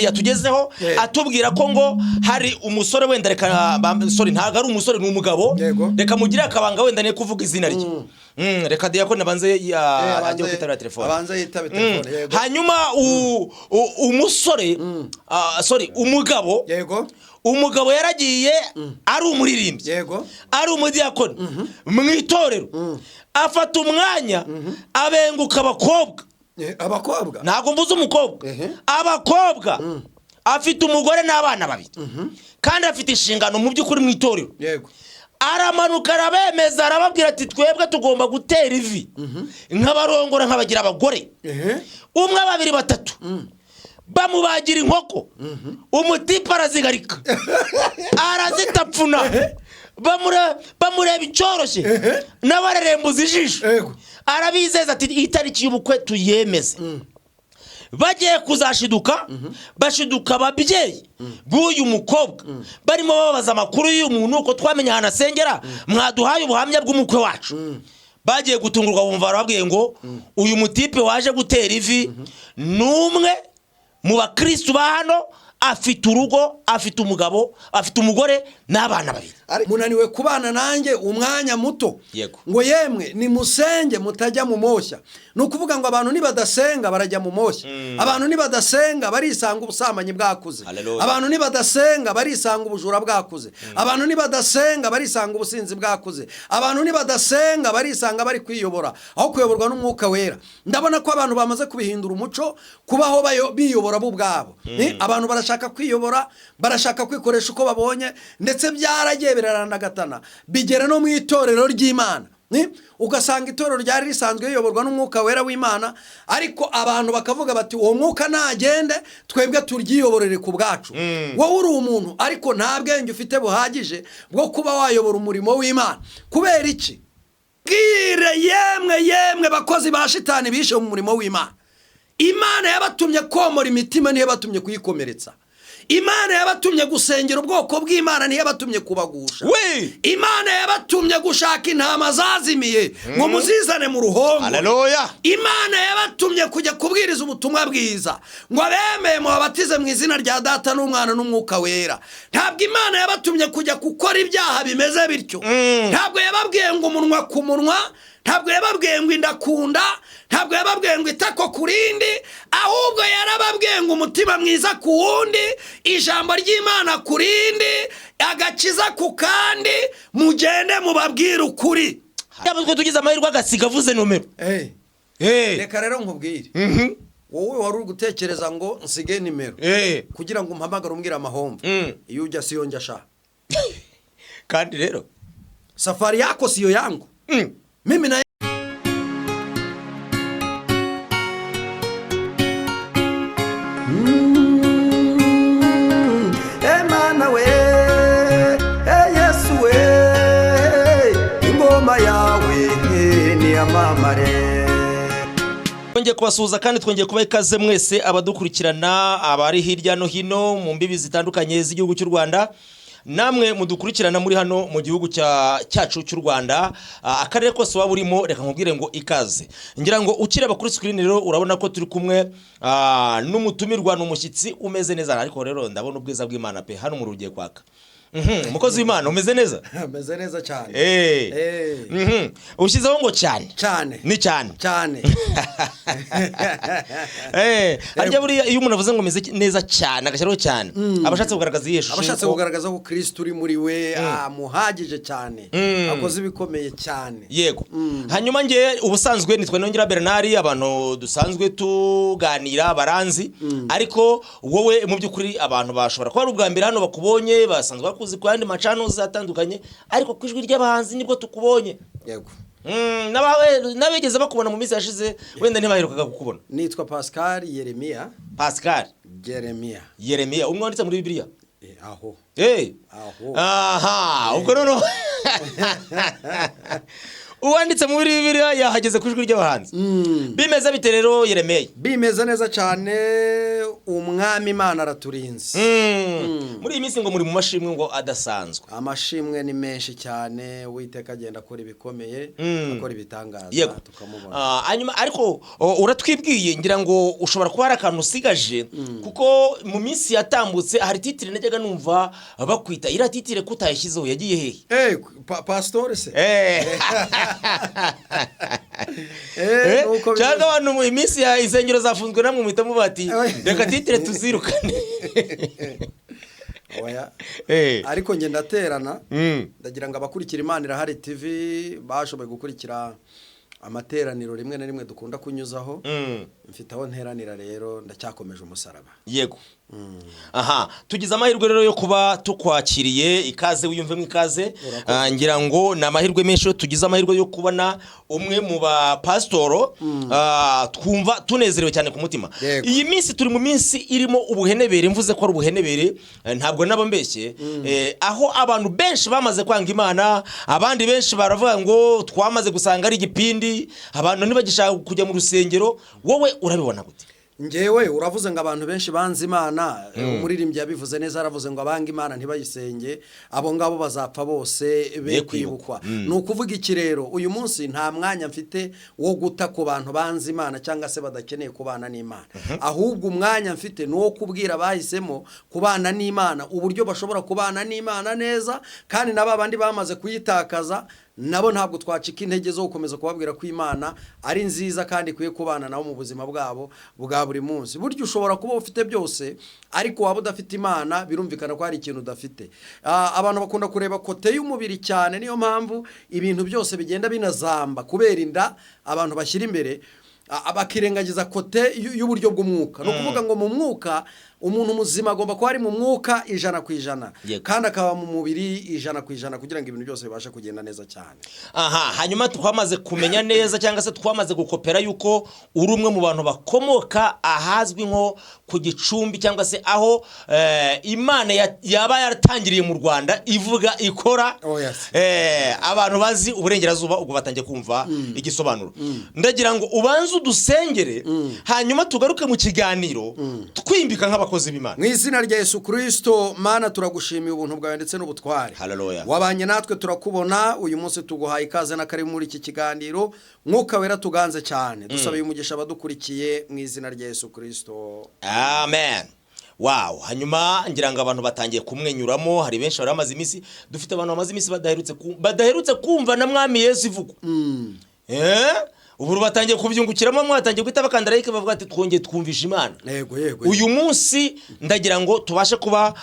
yatugezeho atubwira ko ngo hari umusore wenda reka sorry ntago ari umusore n'umugabo reka mugira akabanga wenda ne kuvuga izina rye reka Diakoni nabanze ajye kwitaba telefone abanza yitabe telefone hanyuma umusore sorry umugabo yaragiye ari umuririmbyi ari umudiyakoni mu itorero afata umwanya abenguka abakobwa ntago mvuze umukobwa abakobwa afite umugore n'abana babiri kandi afite inshingano mu by'ukuri mu itorero aramanuka arabemeza arababwira ati twebwe tugomba gutera ivi nk'abarongora nk'abagira abagore umwe babiri batatu bamubagira inkoko umutipa arazigarika arazitapfuna bamureba icyoroshye n'abarerembuza ijisho arabizeza ati itariki y'ubukwe tuyemeze bagiye kuzashiduka bashiduka ababyeyi b'uyu mukobwa barimo babaza amakuru y'uyu muntu uko twamenya ahantu asengera mwaduhaye ubuhamya bw'umukwe wacu bagiye gutungurwa bumva barababwiye ngo uyu mutipe waje gutera ivi n'umwe mu bakristo ba hano afite urugo afite umugabo afite umugore n'abana babiri munaniwe kubana nanjye umwanya muto ngo yemwe ni musenge mutajya mu moshya nukuvuga ngo abantu nibadasenga barajya mu moshya abantu nibadasenga barisanga ubusamanyi bwakuze abantu nibadasenga barisanga ubujura bwakuze abantu nibadasenga barisanga ubusinzi bwakuze abantu nibadasenga barisanga bari kwiyobora aho kuyoborwa n'umwuka wera ndabona ko abantu bamaze kubihindura umuco kubaho biyobora bo ubwabo abantu barashaka kwiyobora barashaka kwikoresha uko babonye ndetse byaragiye biraranagatana bigera no mu itorero ry'Imana ugasanga itorero ryari risanzwe riyoborwa n'umwuka wera w'Imana ariko abantu bakavuga bati uwo mwuka nagende twebwe turyiyoborere ku bwacu wowe uri umuntu ariko nta bwenge ufite buhagije bwo kuba wayobora umurimo w'Imana kubera iki bwire yemwe bakozi ba shitani bishe mu murimo w'Imana Imana yabatumye komora imitima niyo yabatumye kuyikomeretsa Imana yabatumye gusengera ubwoko bw'Imana niyo yabatumye kubagusha Imana yabatumye gushaka intama zazimiye ngo muzizane mu ruhongo Imana yabatumye kujya kubwiriza ubutumwa bwiza ngo abemeye mu babatize mu izina rya Data n'Umwana n'Umwuka wera ntabwo Imana yabatumye kujya gukora ibyaha bimeze bityo ntabwo yababwiye ngo umunwa ku munwa ntabwo yababwiye ngo inda kunda ntabwo yababwiye ngo itako kurindi ahubwo yarababwiye ngo umutima mwiza ku wundi ijambo ry'Imana kurindi agakiza ku kandi mugende mubabwira ukuri yabwo tugize amahirwe agasiga avuze nomero reka rero nkubwire wowe wari uri gutekereza ngo nsige nimero kugira ngo umpamagare umbwire amahombo iyo ujya siyo njya sha kandi rero safari yako siyo yangu mimi na Emana we Yesu we ingoma yawe ni amamare twongeye kubasuhuza kandi twongeye kubaha ikaze mwese abadukurikirana abari hirya no hino mu mbibi zitandukanye z'igihugu cy'u Rwanda namwe mudukurikirana muri hano mu gihugu cyacu cy'u Rwanda akarere kose waba urimo reka nkubwire ngo ikaze ngira ngo ukireba kuri screen rero urabona ko turi kumwe n'umutumirwa n'umushyitsi umeze neza ariko rero ndabona ubwiza bw'Imana pe hano mu rugiye kwaka mukozi w'Imana umeze neza umeze neza cyane ushyizeho ngo cyane ni cyane harya buriya iyo umuntu avuze ngo umeze neza cyane agashyiraho cyane abashatse kugaragaza yeshusho abashatse kugaragaza ko Kristo uri muri we muhagije cyane akoze ibikomeye cyane yego hanyuma ngiye ubusanzwe nitwe Nongera Bernard abantu dusanzwe tuganira baranzi ariko wowe mu by'ukuri abantu bashobora kuba ari ubwa mbere hano bakubonye basanzwe kuzi kwandi macano zatandukanye ariko kwijwi ry'abahanzi nibwo tukubonye yego nabegeze bakubona mu minsi yashize wenda ntibaherukaga kukubona nitwa Pascal Yeremia umwe wanditse muri Bibiliya aho aha ubwo none uwanditse muri Bibiliya yahageze ku ijwi ry'abahanzi. Bimeze bite rero Yeremiya? Bimeze neza cyane, umwami Imana araturinze. Muri iyi minsi ngo muri mu mashimwe ngo adasanzwe. Amashimwe ni menshi cyane, Uwiteka agenda akora ibikomeye, akora ibitangaza tukamubona. Hanyuma ariko uratwibwiye ngira ngo ushobora kuba hari akantu usigaje, kuko mu minsi yatambutse hari titire najyaga numva bakwita, ira titire kutayishyizeho yagiye hehe? Pastor se? Cyangwa abantu mu minsi ya izengero zafunzwe namwe muhitamo bati reka titire tuzirukane. Oya. Ariko nge ndaterana, ndagira ngo abakurikira Imana Irahari TV bashoboye gukurikira amateraniro rimwe na rimwe dukunda kunyuzaho. Mfite aho nteranira rero ndacyakomeje umusaraba. Yego. Aha, tugize amahirwe rero yo kuba tukwakiriye, ikaze wiyumve mwikaze. Ngira ngo na amahirwe menshi tugize amahirwe yo kubona umwe mu ba pastoro, twumva tunezerewe cyane ku mutima. Iyi minsi turi mu minsi irimo ubuhenebere, mvuze ko ari ubuhenebere, ntabwo nabo mbeshye, aho abantu benshi bamaze kwanga Imana, abandi benshi baravuga ngo twamaze gusanga ari igipindi, abantu ntibagishaka kujya mu rusengero. Wowe urabibona gute? Ngewe uravuze ngo abantu benshi banze Imana, umuririmbyi yabivuze neza, aravuze ngo abanga Imana ntibayisenge, abo ngabo bazapfa bose be kwibukwa. Nukuvuga iki rero, uyu munsi nta mwanya mfite wo guta ku bantu banze Imana cyangwa se badakeneye kubana n'Imana. Ahubwo umwanya mfite no kubwira bahisemo kubana n'Imana uburyo bashobora kubana n'Imana neza, kandi nababandi bamaze kuyitakaza nabo ntabwo twacika intege zo gukomeza kubabwira ko Imana ari nziza kandi kwiye kubana nabo mu buzima bwabo bwa buri munsi. Buryo ushobora kuba ufite byose ariko waba udafite Imana, birumvikana ko hari ikintu udafite. Abantu bakunda kureba kote y'umubiri cyane, niyo mpamvu ibintu byose bigenda binazamba kubera inda abantu bashyira imbere, bakirengagiza kote y'uburyo bw'umwuka. No kuvuga ngo mu mwuka umuntu muzima agomba kuba ari mu mwuka 100%, kandi akaba mu mubiri 100% kugira ngo ibintu byose bibashe kugenda neza cyane. Aha, hanyuma twamaze kumenya neza cyangwa se twamaze gukopera yuko uri umwe mu bantu bakomoka ahazwi nko ku Gicumbi, cyangwa se aho Imana yaba yaratangiriye mu Rwanda ivuga ikora. Abantu bazi uburengerazuba ubwo batangiye kumva igisobanuro. Ndagira ngo ubanze udusengere, hanyuma tugaruke mu kiganiro twimbika nk'abakozi b'Imana. Mu izina rya Yesu Kristo, Mana turagushimiye ubuntu bwawe ndetse n'ubutware. Haleluya. Wabanye natwe turakubona, uyu munsi tuguhaye ikaze na kari muri iki kiganiro. Mwuka wera tuganze cyane, dusabiye umugisha abadukurikiye mu izina rya Yesu Kristo. Amen. Wow, hanyuma ngira ngo abantu batangiye kumwenyuramo, hari benshi baramaze imisi, dufite abantu bamaze imisi badaherutse kumva na Mwami Yesu ivugwa. Ubu batangiye kubyungukiramo, mwatangiye kwita bakandara like bavuga ati twongeye twumvisha Imana. Yego. Uyu munsi ndagira ngo tubashe kuba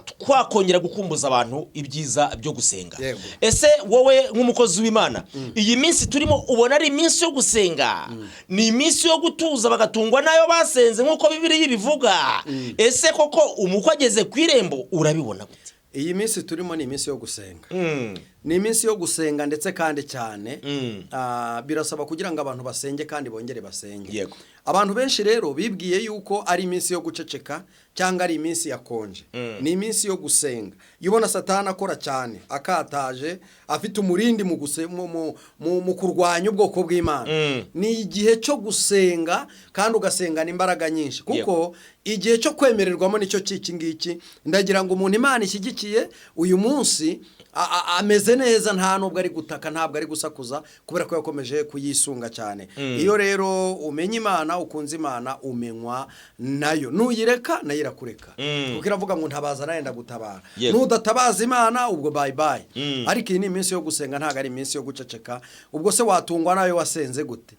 twakongera gukumbuza abantu ibyiza byo gusenga. Ese wowe nk'umukozi w'Imana, iyi minsi turimo ubona ari iminsi yo gusenga, ni iminsi yo gutuza bagatungwa nayo basenze nk'uko Bibiliya ibivuga? Ese koko umukwe ageze ku irembo urabibona gute? Iyi minsi turimo ni iminsi yo gusenga. Ni iminsi yo gusenga ndetse kandi cyane. Birasaba kugira ngo abantu basenge kandi bongere basenge. Abantu benshi rero bibwiye yuko ari iminsi yo guceceka cyangwa ari iminsi ya konje. Ni iminsi yo gusenga. Yubona Satani akora cyane, akataje, afite umurindi mu kurwanya ubwoko bw'Imana. Ni igihe cyo gusenga kandi ugasengana imbaraga nyinshi, kuko igihe cyo kwemererwamo nicyo ciki ngiki. Ndagira ngo umuntu Imana ishyigikiye uyu munsi ameze neza, nta nubwo ari gutaka, ntabwo ari gusakuza, kubera ko yakomeje kuyisunga cyane. Iyo rero umenye Imana, ukunze Imana, umenywa nayo. Nuyireka nayo irakureka, kuko iravuga ngo ntabaza nayo ndagutabara. Nudatabaza Imana ubwo bye bye. Ariko iyi ni iminsi yo gusenga, ntabwo ari iminsi yo guceceka. Ubwo se watungwa nayo wasenze gute?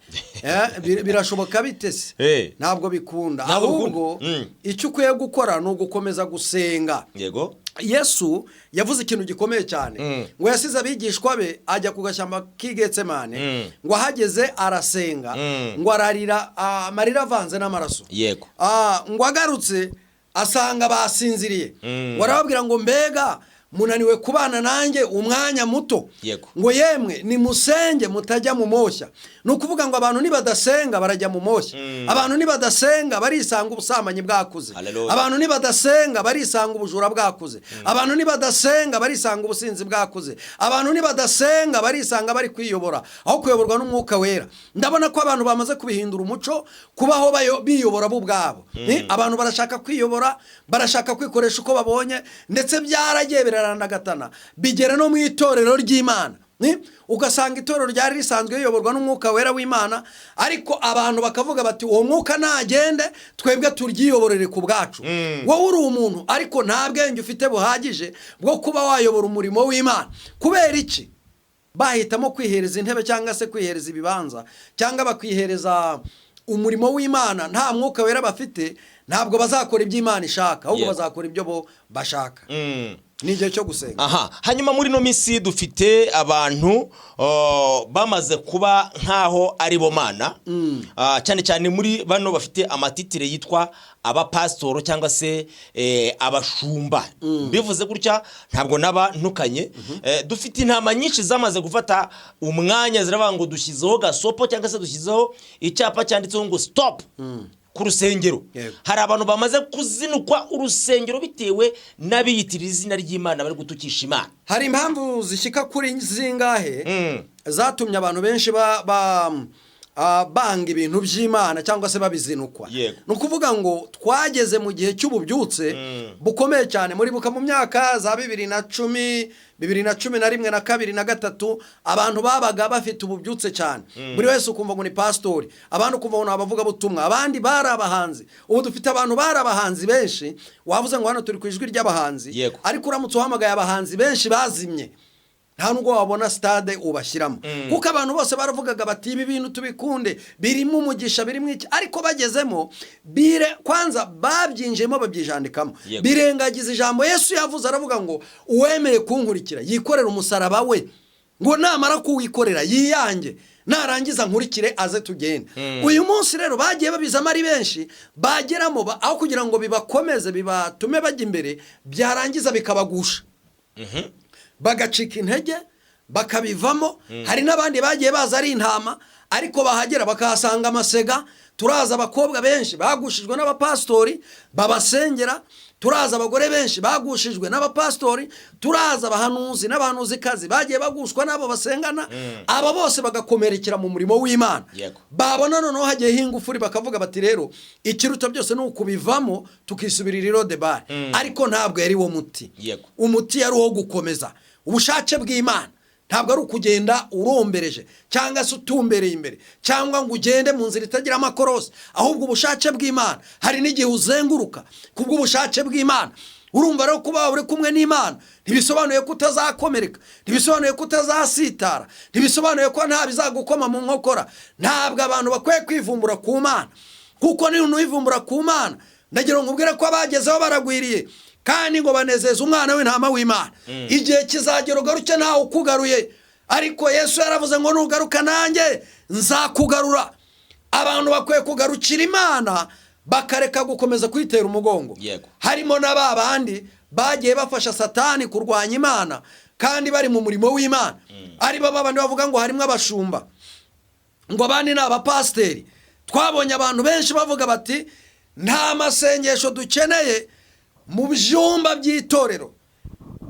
Birashoboka bite se? Ntabwo bikunda. Ahubwo icyo ukwiye gukora ni ugukomeza gusenga. Yesu yavuze ikintu gikomeye cyane, ngo yasize abigishwa be ajya ku gashyamba k'Igetsemane, ngo ahageze arasenga, ngo ararira amarira avanze n'amaraso. Ngo agarutse asanga basinziriye, ngo arababwira ngo mbega munaniwe kubana nanjye umwanya muto ngo yemwe nimusenge mutajya mu moshya. Ni ukuvuga ngo abantu nibadasenga barajya mu moshya. Abantu nibadasenga barisanga ubusambanyi bwakuze. Abantu nibadasenga barisanga ubujura bwakuze. Abantu nibadasenga barisanga ubusinzi bwakuze. Abantu nibadasenga barisanga bari kwiyobora aho kuyoborwa n'umwuka wera. Ndabona ko abantu bamaze kubihindura umuco kubaho biyobora bo ubwabo. Abantu barashaka kwiyobora, barashaka kwikoresha uko babonye, ndetse byaragiye birarandagatana bigera no mu itorero ry'Imana. Ugasanga itorero ryari risanzwe riyoborwa n'umwuka wera w'Imana, ariko abantu bakavuga bati uwo mwuka nagende twebwe turyiyoborere ku bwacu. Wowe uri umuntu ariko nta bwenge ufite buhagije bwo kuba wayobora umurimo w'Imana. Kubera iki? Bahitamo kwihereza intebe cyangwa se kwihereza ibibanza cyangwa bakwihereza umurimo w'Imana. Nta mwuka wera bafite, ntabwo bazakora ibyo Imana ishaka, ahubwo bazakora ibyo bo bashaka. Ni igihe cyo gusenga. Hanyuma muri no minsi dufite abantu bamaze kuba nkaho ari bo mana, cyane cyane muri bano bafite amatitire yitwa abapasitoro cyangwa se abashumba. Bivuze gutya ntabwo naba ntukanye. Dufite intama nyinshi zamaze gufata umwanya ziravuga ngo dushyizeho gasopo cyangwa se dushyizeho icyapa cyanditseho ngo stop ku rusengero. Hari abantu bamaze kuzinukwa urusengero bitewe n'abiyitirira izina ry'Imana bari gutukisha Imana. Hari impamvu zishyika kuri zingahe zatumye abantu benshi banga ibintu by'Imana cyangwa se babizinukwa. Ni ukuvuga ngo twageze mu gihe cy'ububyutse bukomeye cyane. muri buka mu myaka za 2010, 2011 na 2 na 3 abantu babaga bafite ububyutse cyane. Buri wese ukumva ngo ni pastori, abantu ukumva ngo abavuga butumwa, abandi bari abahanzi. Ubu dufite abantu bari abahanzi benshi, wavuze ngo hano turi ku ijwi ry'abahanzi, ariko uramutse uhamagaye abahanzi benshi bazimye nta nubwo wabona stade ubashyiramo. Kuko abantu bose baravugaga bati ibi bintu tubikunde, birimo umugisha, birimo iki, ariko bagezemo kwanza babyinjemo babyijandikamo, birengagiza ijambo Yesu yavuze. Aravuga ngo uwemeye kunkurikira yikorera umusaraba we, ngo namara kuwikorera yiyange, narangiza nkurikire aze tugende. Uyu munsi rero bagiye babizamo ari benshi, bageramo aho kugira ngo bibakomeze bibatume bajya imbere, byarangiza bikabagusha, bagacika intege bakabivamo. Hari n'abandi bagiye baza ari intama, ariko bahagera bakahasanga amasega. Turaza abakobwa benshi bagushijwe n'abapastori babasengera, turaza abagore benshi bagushijwe n'abapastori, turaza abahanuzi n'abahanuzikazi bagiye bagushwa n'abo basengana. Aba bose bagakomerekera mu murimo w'Imana. Babona noneho hagiye hingufuri bakavuga bati rero ikiruta byose ni ukubivamo tukisubirira irode bar. Ariko ntabwo yari wo muti. Umuti yari uwo gukomeza ubushake bw'Imana. Ntabwo ari ukugenda urombereje cyangwa se utumbereye imbere cyangwa ngo ugende mu nzira itagira amakorosi, ahubwo ubushake bw'Imana. Hari n'igihe uzenguruka kubw'ubushake bw'Imana. Urumva rero kuba uri kumwe n'Imana ntibisobanuye ko utazakomereka, ntibisobanuye ko utazasitara, ntibisobanuye ko nta bizagukoma mu nkokora. Ntabwo abantu bakwiye kwivumbura ku Mana, kuko ni uwivumbura ku Mana ndagira ngo ubwire ko abagezeho baragwiriye kandi ngo banezeze umwana w'intama w'Imana. Igihe kizagera ugaruke ntawe ukugaruye, ariko Yesu yaravuze ngo nugaruka nanjye nzakugarura. Abantu bakwiye kugarukira Imana bakareka gukomeza kwitera umugongo. Harimo n'ababandi bagiye bafasha Satani kurwanya Imana kandi bari mu murimo w'Imana. Ari babandi bavuga ngo harimo abashumba, ngo abandi ni abapasiteri. Twabonye abantu benshi bavuga bati nta masengesho dukeneye mu byumba by'itorero,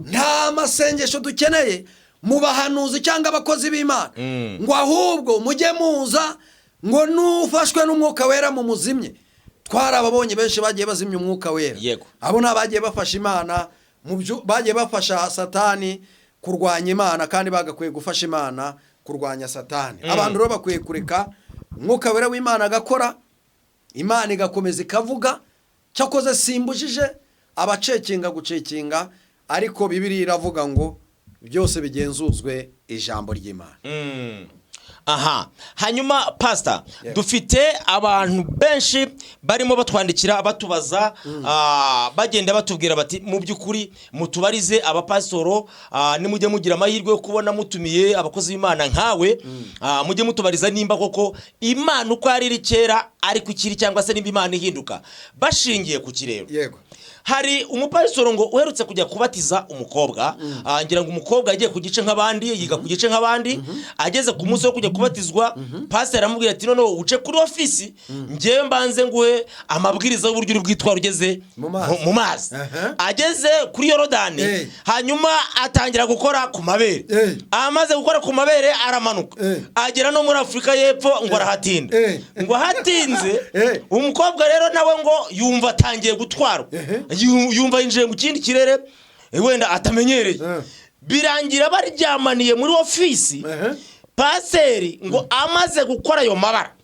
nta masengesho dukeneye mu bahanuzi cyangwa abakozi b'Imana, ngo ahubwo mujye muza ngo nufashwe n'umwuka wera mu muzimye. Twarababonye benshi bagiye bazimya umwuka wera. Abo nabagiye bafasha Imana, bagiye bafasha Satani kurwanya Imana kandi bagakwiye gufasha Imana kurwanya Satani. Abantu rero bakwiye kureka umwuka wera w'Imana agakora, Imana igakomeza ikavuga. Cyakoze simbujije abacekinga gucekinga, ariko Bibiliya iravuga ngo byose bigenzuzwe ijambo ry'Imana. aha hanyuma pastor dufite abantu benshi barimo batwandikira batubaza bagenda batubwira bati mu byukuri mutubarize abapasitoro nimujye mugira amahirwe yo kubona mutumiye abakozi b'Imana nkawe mujye mutubariza nimba koko Imana uko ari iri kera ari kukiri cyangwa se nimba Imana ihinduka bashingiye ku kirero. Yego. Hari umupasitoro ngo uherutse kujya kubatiza umukobwa ngira ngo umukobwa yagiye ku gice nk'abandi yiga ku gice nk'abandi ageze ku munsi wo kujya kubatizwa pastor aramubwira ati none uce kuri ofisi ngiye mbanze nguhe amabwiriza y'uburyo uri bwitwara ugeze mu mazi ageze kuri Yorodani hanyuma atangira gukora ku mabere amaze gukora ku mabere aramanuka agera no muri Afrika y'Epfo ngo arahatinda ngo hatinze umukobwa rero nawe ngo yumva atangiye gutwara yumva yinjiye mu kindi kirere wenda atamenyereye birangira baryamaniye muri ofisi paseri ngo amaze gukora ayo mabara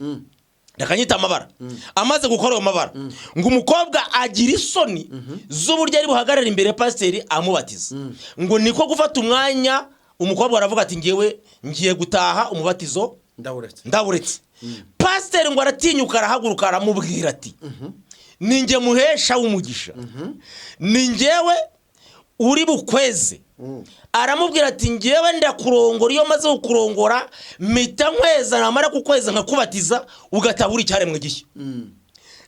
yakanyita amabara amaze gukora ayo mabara ngo umukobwa agira isoni z'uburyo ari buhagarara imbere ya paseri amubatiza ngo niko gufata umwanya umukobwa aravuga ati ngiye gutaha umubatizo ndaburetse paseri ngo aratinyuka arahaguruka aramubwira ati ninjye muhesha w'umugisha ninjyewe uri bukweze aramubwira ati ngewe ndakurongora iyo maze kukurongora mpita nkweza namara kukweza nkakubatiza ugatabura icyaremwe gishya.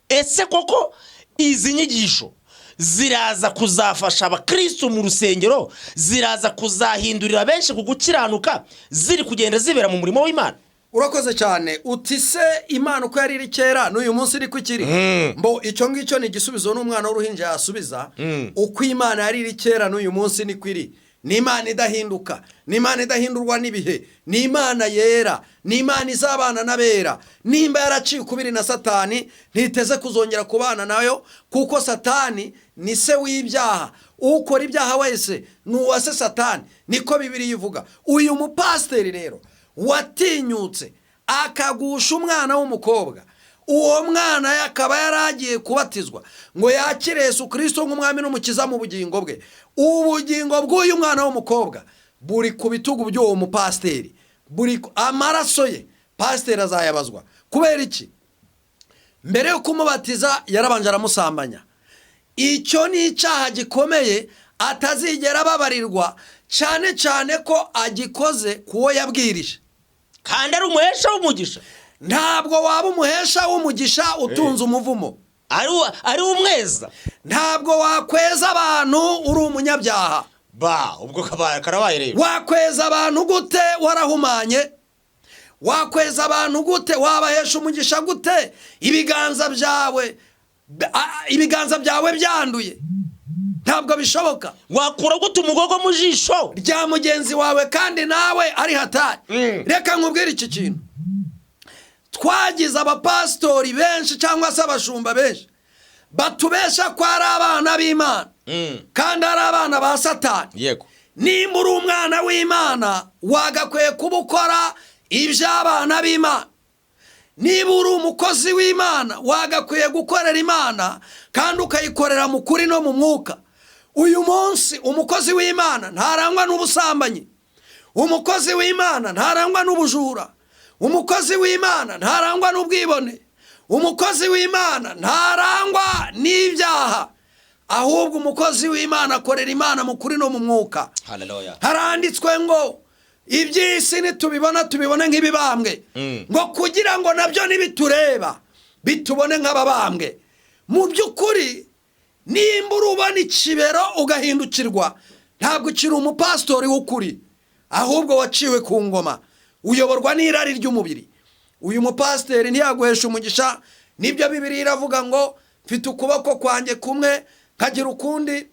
Ese koko izi nyigisho ziraza kuzafasha abakristo mu rusengero ziraza kuzahindurira benshi kugukiranuka ziri kugenda zibera mu murimo w'Imana? Urakoze cyane utise Imana uko yari iri kera n'uyu munsi iri kukiri mbo icyo ngicyo ni igisubizo n'umwana w'uruhinja yasubiza uko Imana yari iri kera n'uyu munsi ni kwiri. Ni Imana idahinduka, ni Imana idahindurwa n'ibihe, ni Imana yera, ni Imana izabana n'abera. Nimba yaraciye ukubiri na Satani ntiteze kuzongera kubana nayo kuko Satani ni se w'ibyaha, ukora ibyaha wese nuwase Satani, niko Bibiliya ivuga. Uyu mupasiteri rero watinyutse akagusha umwana w'umukobwa, uwo mwana yakaba yaragiye kubatizwa ngo yakire Yesu Kristo nk'umwami n'umukiza mu bugingo bwe. Ubugingo bw'uyu mwana w'umukobwa buri ku bitugu by'uwo mupasiteri, buri amaraso ye pasiteri azayabazwa. Kubera iki? Mbere yo kumubatiza yarabanje aramusambanya. Icyo ni icyaha gikomeye atazigera ababarirwa, cyane cyane ko agikoze kuwo yabwirije kandi ari umuhesha w'umugisha. Ntabwo waba umuhesha w'umugisha utunze umuvumo, ari umweza. Ntabwo wakweza abantu uri umunyabyaha. Ubwo karabaye rero. Wakweza abantu gute warahumanye? Wakweza abantu gute? Wabahesha umugisha gute ibiganza byawe byanduye? Ntabwo bishoboka. Wakura gute umugogo mu jisho rya mugenzi wawe kandi nawe ari hatari? Reka nkubwire iki kintu. Twagize abapastori benshi cyangwa se abashumba benshi batubesha ko ari abana b'Imana kandi ari abana ba Satani. Yego. Nimba uri umwana w'Imana wagakwiye kuba ukora iby'abana b'Imana. Niba uri umukozi w'Imana wagakwiye gukorera Imana kandi ukayikorera mu kuri no mu mwuka. Uyu munsi umukozi w'Imana ntarangwa n'ubusambanyi, umukozi w'Imana ntarangwa n'ubujura, umukozi w'Imana ntarangwa n'ubwibone, umukozi w'Imana ntarangwa n'ibyaha, ahubwo umukozi w'Imana akorera Imana mu kuri no mu mwuka. Haleluya. Haranditswe ngo iby'isi nitubibona tubibone nk'ibibambwe, ngo kugira ngo nabyo nibitureba bitubone nk'ababambwe. Mu by'ukuri nimba urubona ikibero ugahindukirwa ntabwo ukiri umupastori w'ukuri, ahubwo waciwe ku ngoma, uyoborwa n'irari ry'umubiri. Uyu mupasiteri ntiyaguhesha umugisha. Nibyo Bibiliya iravuga ngo mfite ukuboko kwanjye kumwe kagira ukundi,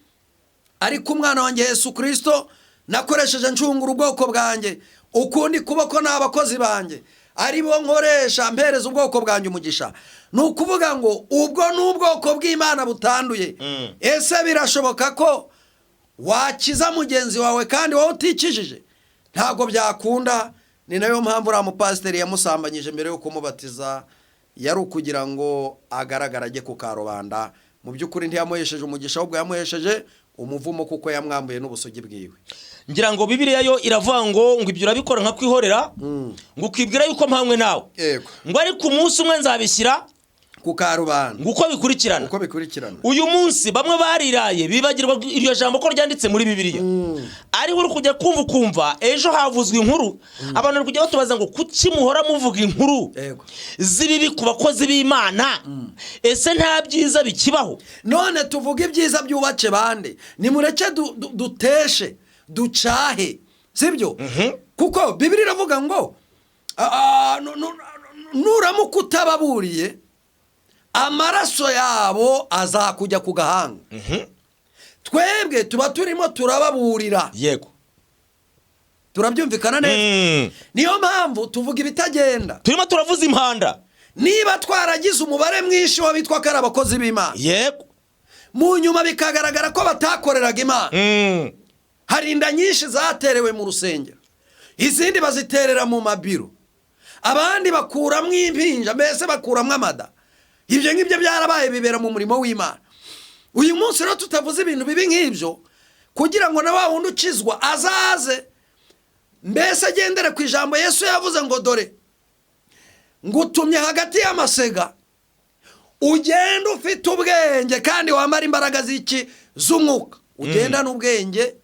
ariko umwana wanjye Yesu Kristo nakoresheje ncungura ubwoko bwanjye, ukundi kuboko n'abakozi banjye ari bo nkoresha mpereza ubwoko bwanjye umugisha. Ni ukuvuga ngo ubwo n'ubwoko bw'Imana butanduye. Ese birashoboka ko wakiza mugenzi wawe kandi wowe utikijije? Ntabwo byakunda. Ni nayo mpamvu uriya mupasiteri yamusambanyije mbere yo kumubatiza, yari ukugira ngo agaragara ajye ku karubanda mu by'ukuri ntiyamuhesheje umugisha, ahubwo yamuhesheje umuvumo kuko yamwambuye n'ubusugi bwiwe. Ngira ngo Bibiliya yo iravuga ngo ibyo urabikora nka kwihorera, ngo ukibwira yuko mpamwe nawe, ngo ariko umunsi umwe nzabishyira ku karubanda, uko bikurikirana. Uyu munsi bamwe bariraye bibagirwa iryo jambo ko ryanditse muri Bibiliya, ari uri kujya kumva ejo havuzwe inkuru, abantu bari kujya batubaza ngo kuki muhora muvuga inkuru zibibi ku bakozi b'Imana, ese nta byiza bikibaho? None tuvuga ibyiza byubace bande, nimureke duteshe ducahe, sibyo? Kuko Bibiliya iravuga ngo nuramuka utababuriye amaraso yabo azakujya ku gahanga. Twebwe tuba turimo turababurira, yego, turabyumvikana neza. Niyo mpamvu tuvuga ibitagenda, turimo turavuza impanda. Niba twaragize umubare mwinshi w'abitwa ko ari abakozi b'Imana, yego, mu nyuma bikagaragara ko batakoreraga Imana, hari inda nyinshi zaterewe mu rusengero, izindi baziterera mu mabiro, abandi bakuramwo impinja, mbese bakuramwo amada. Ibyo ngibyo byarabaye bibera mu murimo w'Imana. Uyu munsi rero tutavuze ibintu bibi nk'ibyo, kugira ngo na wa wundi ukizwa azaze, mbese agendere ku ijambo Yesu yavuze ngo dore ngutumye hagati y'amasega, ugenda ufite ubwenge kandi wamara imbaraga z'iki z'umwuka, ugenda n'ubwenge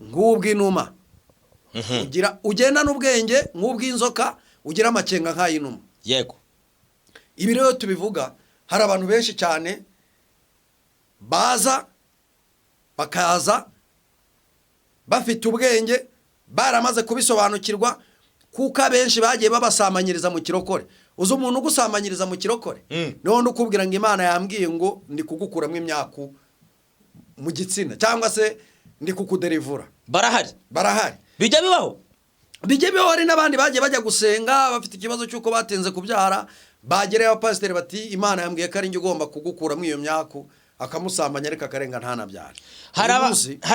nk'ubw'inuma, ugenda n'ubwenge nk'ubw'inzoka, ugira amakenga nk'ay'inuma. Yego, ibi rero tubivuga, hari abantu benshi cyane bakaza bafite ubwenge, baramaze kubisobanukirwa, kuko abenshi bagiye babasamanyiriza mu kirokore. Uzi umuntu ugusamanyiriza mu kirokore, none ukubwira ngo Imana yambwiye ngo ndi kugukuramo imyaku mu gitsina, cyangwa se ndi kukuderivura. Barahari. Bijya bibaho. Hari n'abandi bagiye bajya gusenga bafite ikibazo cy'uko batenze kubyara, bagereye abapasiteri bati Imana yambwiye ko ari njye ugomba kugukuramo iyo myaku, akamusamanya ariko akarenga ntanabyare. Hari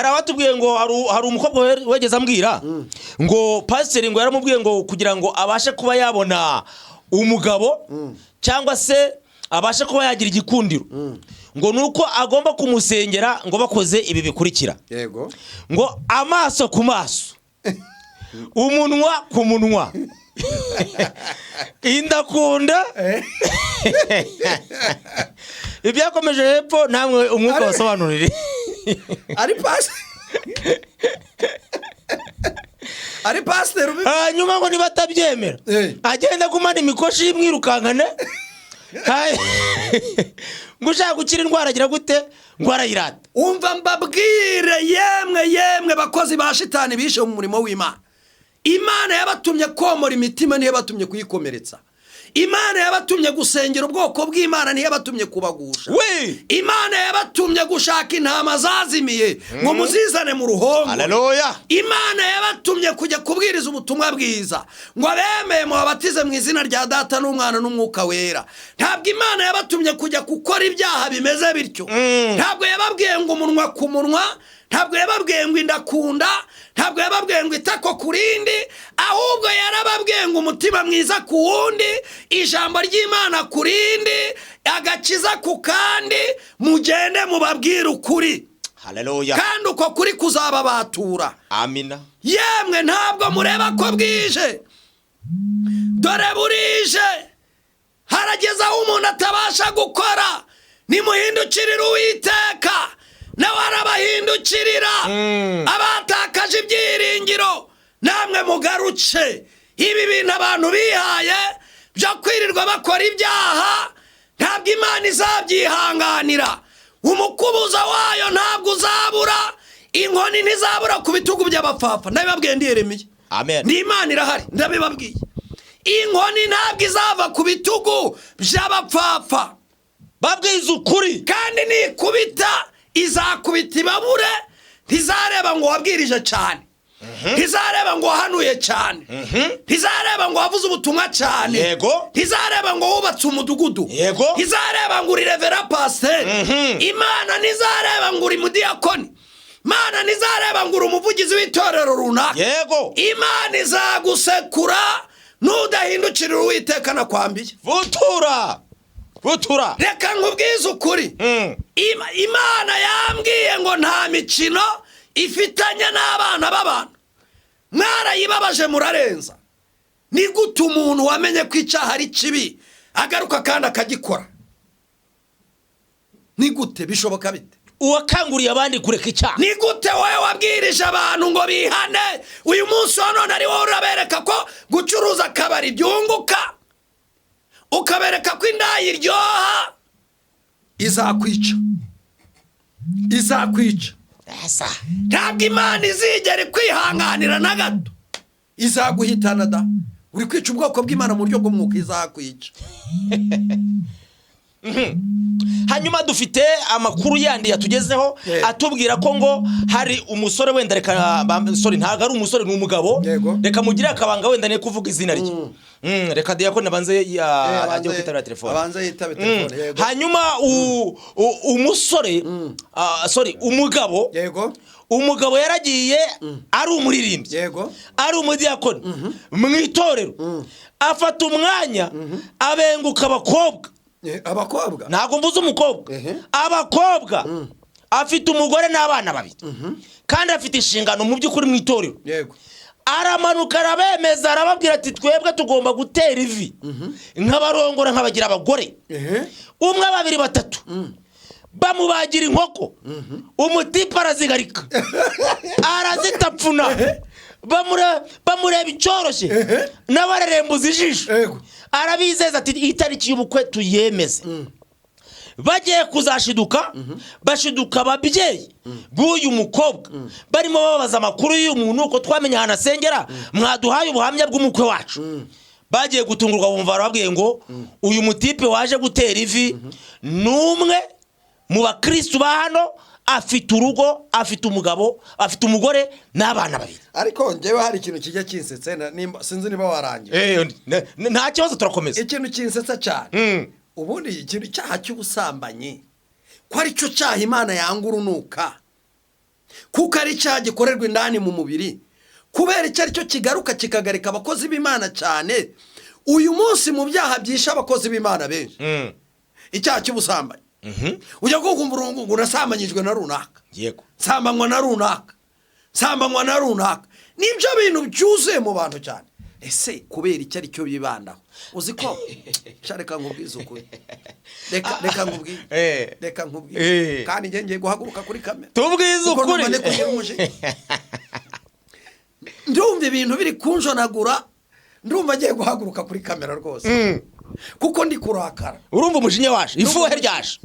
abatubwiye ngo hari umukobwa wegeze ambwira ngo pasiteri ngo yaramubwiye ngo kugira ngo abashe kuba yabona umugabo cyangwa se abashe kuba yagira igikundiro, ngo nuko agomba kumusengera ngo bakoze ibi bikurikira. Yego. Ngo amaso ku maso, umunwa ku munwa, indakunda. Ibyakomeje hepfo namwe umwuka wasobanurire. Ari pasiteri hanyuma ngo nibatabyemera agenda kumana imikoshi y'imwirukankane, ngo ushaka gukira indwara agira gute, ngo arayirata. Umva mbabwire yemwe bakozi ba shitani bishe mu murimo w'Imana. Imana yabatumye komora imitima, niyo yabatumye kuyikomeretsa. Imana yabatumye gusengera ubwoko bw'Imana, niyo yabatumye kubagusha. Imana yabatumye gushaka intama zazimiye ngo muzizane mu ruhongo. Haleluya. Imana yabatumye kujya kubwiriza ubutumwa bwiza, ngo abemeye mubabatize mu izina rya Data n'Umwana n'Umwuka Wera. Ntabwo Imana yabatumye kujya gukora ibyaha bimeze bityo. Ntabwo yababwiye ngo umunwa ku munwa, ntabwo yababwiye ngo indakunda, ntabwo yababwiye ngo itako kurindi, ahubwo yarababwiye ngo umutima mwiza ku wundi, ijambo ry'Imana kurindi, agakiza ku kandi, mugende mubabwire ukuri. Haleluya. Kandi uko kuri kuzababatura. Amina. Yemwe ntabwo mureba ko bwije, dore burije, harageze aho umuntu atabasha gukora. Nimuhindukirire Uwiteka, nawe arabahindukirira. Abatakaje ibyiringiro namwe mugaruke. Ibi bintu abantu bihaye byo kwirirwa bakora ibyaha, ntabwo Imana izabyihanganira. Umukubuza wayo ntabwo uzabura, inkoni ntizabura ku bitugu by'abapfapfa. Ndabibabwiye ndi Yeremiya. Amen. Ni Imana irahari, ndabibabwiye. Inkoni ntabwo izava ku bitugu by'abapfapfa. Babwiza ukuri. Kandi nikubita izakubita ibabure, ntizareba ngo wabwirije cyane, ntizareba ngo wahanuye cyane, ntizareba ngo wavuze ubutumwa cyane, yego, ntizareba ngo wubatse umudugudu, yego, ntizareba ngo uri revera pasiteri. Imana ntizareba ngo uri mudiyakoni, Imana ntizareba ngo uri umuvugizi w'itorero runaka. Yego. Imana izagusekura nudahindukirira Uwiteka nakwambiye. Vutura butura. Reka nkubwize ukuri. Imana yambwiye ngo nta mikino ifitanye n'abana b'abantu. Mwarayibabaje murarenza. Ni gute umuntu wamenye ko icyaha ari kibi agaruka kandi akagikora? Ni gute bishoboka bite? Uwakanguriye abandi kureka icyaha. Ni gute wowe wabwirije abantu ngo bihane? Uyu munsi none ari wowe urabereka ko gucuruza akabari byunguka, ukabereka ko indayi iryoha. Izakwica. Ntabwo Imana izigera kwihanganira na gato. Izaguhitana da. Uri kwica ubwoko bw'Imana mu buryo bw'umwuka, izakwica. Hanyuma dufite amakuru yandi yatugezeho atubwira ko ngo hari umusore wenda, reka sorry, ntago ari umusore, ni umugabo, reka mugire akabanga wenda ne kuvuga izina rye. Reka Diakoni abanze ajye kwitaba telefone. Hanyuma umusore sorry, umugabo yaragiye ari umuririmbyi, ari umudiyakoni mu itorero, afata umwanya abenguka abakobwa, ntabwo mvuze umukobwa, abakobwa, afite umugore n'abana babiri, kandi afite inshingano mu by'ukuri mu itorero. Aramanuka arabemeza, arababwira ati twebwe tugomba gutera ivi nk'abarongora, nk'abagira abagore, umwe, babiri, batatu, bamubagira inkoko, umutipa arazigarika, arazitapfuna, bamureba icyoroshye, n'abarerembuza ijisho, arabizeza ati itariki y'ubukwe tuyemeze. Bagiye kuzashiduka, bashiduka ababyeyi b'uyu mukobwa, barimo babaza amakuru y'uyu muntu uko twamenye ahantu asengera, mwaduhaye ubuhamya bw'umukwe wacu. Bagiye gutungurwa, bumva barababwiye ngo uyu mutipe waje gutera ivi n'umwe mu bakristo ba hano, afite urugo, afite umugabo, afite umugore n'abana babiri. Ariko njyewe hari ikintu kijya kinsetsa, sinzi niba warangiye. Nta kibazo, turakomeza. Ikintu kinsetsa cyane, ubundi ikintu cyaha cy'ubusambanyi ko ari cyo cyaha Imana yanga urunuka, kuko ari cyaha gikorerwa indani mu mubiri, kubera icyo ari cyo kigaruka kikagarika abakozi b'Imana cyane. Uyu munsi mu byaha byisha abakozi b'Imana benshi, icyaha cy'ubusambanyi. Ujya kumva urungu urasambanyijwe na runaka, sambanywa na runaka, nibyo bintu byuzuye mu bantu cyane. Ese kubera icyo ari cyo bibandaho? Uzi ko reka nkubwize ukuri, reka nkubwize kandi ngiye guhaguruka kuri kamera tubwize ukuri. Ndumva ibintu biri kunjonagura, ndumva agiye guhaguruka kuri kamera rwose, kuko ndi kurakara. Urumva umujinya waje, ifuhe ryaje,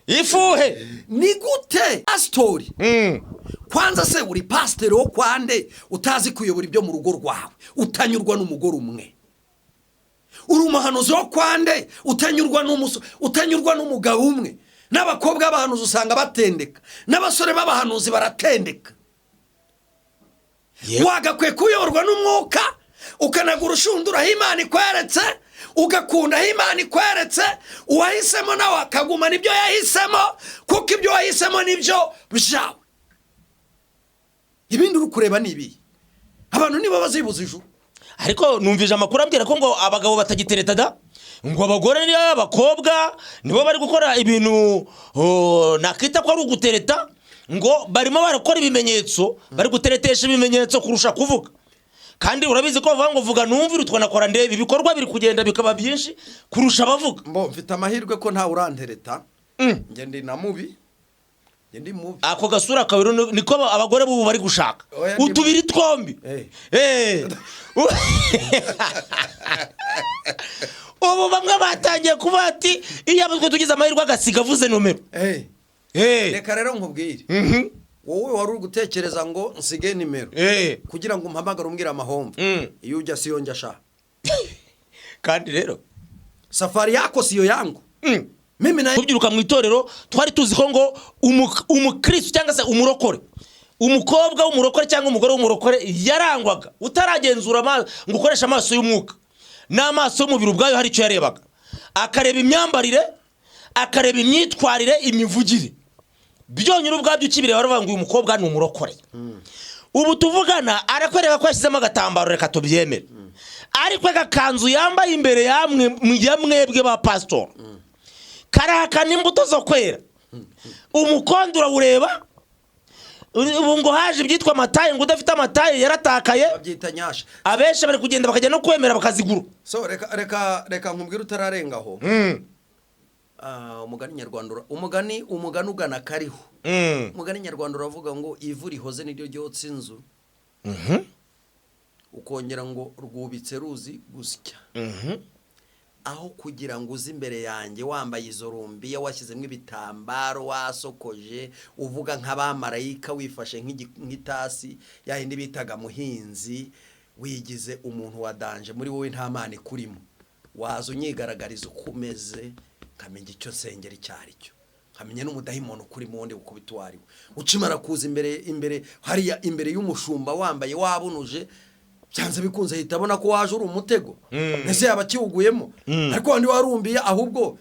ifuhe. Ni gute pastori? Kwanza se uri pastor wo kwande utazi kuyobora ibyo mu rugo rwawe, utanyurwa n'umugore umwe? Uri umuhanuzi wo kwande utanyurwa n'umugabo umwe? N'abakobwa b'abahanuzi usanga batendeka, n'abasore b'abahanuzi baratendeka. Wagakwiye kuyoborwa n'umwuka, ukanagura ushundura aho Imana ikweretse, ugakunda aho Imana ikweretse, uwahisemo nawe akagumana ibyo yahisemo, kuko ibyo wahisemo nibyo byawe. Ibindi uri kureba ni ibi, abantu nibo bazibuza ijuru. Ariko numvije amakuru ambwira ko ngo abagabo batagitereta da, ngo abagore n'abakobwa nibo bari gukora ibintu nakita ko ari ugutereta, ngo barimo barakora ibimenyetso, bari guteretesha ibimenyetso kurusha kuvuga. Kandi urabizi ko bavuga ngo vuga numvira utwanakora ndebe, ibikorwa biri kugenda bikaba byinshi kurusha abavuga. Mfite amahirwe ko nta urantereta, nge ndi na mubi, ndi mubi. Ako gasura kabiri niko abagore bubu bari gushaka, utubiri twombi. Ubu bamwe batangiye kuba ati iyo abazwe tugize amahirwe agasiga avuze nomero. Reka rero nkubwire, wowe wari uri gutekereza ngo nsige nimero kugira ngo umpamagare umbwire amahomvu, iyo ujya siyo njya sha. Kandi rero safari yako siyo yangu. Mimi na kubyiruka mu itorero twari tuzi ko ngo umukristo cyangwa se umurokore, umukobwa w'umurokore cyangwa umugore w'umurokore yarangwaga utaragenzura ngo ukoresha amaso y'umwuka n'amaso y'umubiri ubwayo, hari icyo yarebaga, akareba imyambarire, akareba imyitwarire, imivugire, byonyine ubwabyo ukibireba baravuga ngo uyu mukobwa ni umurokore. Ubu tuvugana arakwereka ko yashyizemo agatambaro, reka tubyemere, ariko agakanzu yambaye imbere yamwe mwebwe ba pastor karahakana imbuto zo kwera. Umukondo urawureba, ubu ngo haje ibyitwa amataye, ngo udafite amataye yaratakaye, babyita nyasha. Abenshi bari kugenda bakajya no kwemera bakazigura. So reka nkubwire utararengaho. Umugani nyarwanda, umugani ugana kariho. Umugani nyarwanda uravuga ngo ivu rihoze niryo ryotsa inzu. Ukongera ngo rwubitse ruzi gusya. Aho kugira ngo uzi imbere yanjye wambaye izo rumbiya, washyizemo ibitambaro, wasokoje, uvuga nk'abamarayika, wifashe nk'itasi yahindi bitaga muhinzi, wigize umuntu wadanje, muri wowe nta mana ikurimo, waza unyigaragariza uko umeze, nkamenya icyo sengera icyari cyo, nkamenya n'umudahimoni ukuri mu wundi ukubita uwo ari we. Ukimara kuza imbere hariya imbere y'umushumba wambaye wabunuje, byanze bikunze ahita abona ko waje uri umutego, ese yaba akiwuguyemo. Ariko wandi warumbiye ahubwo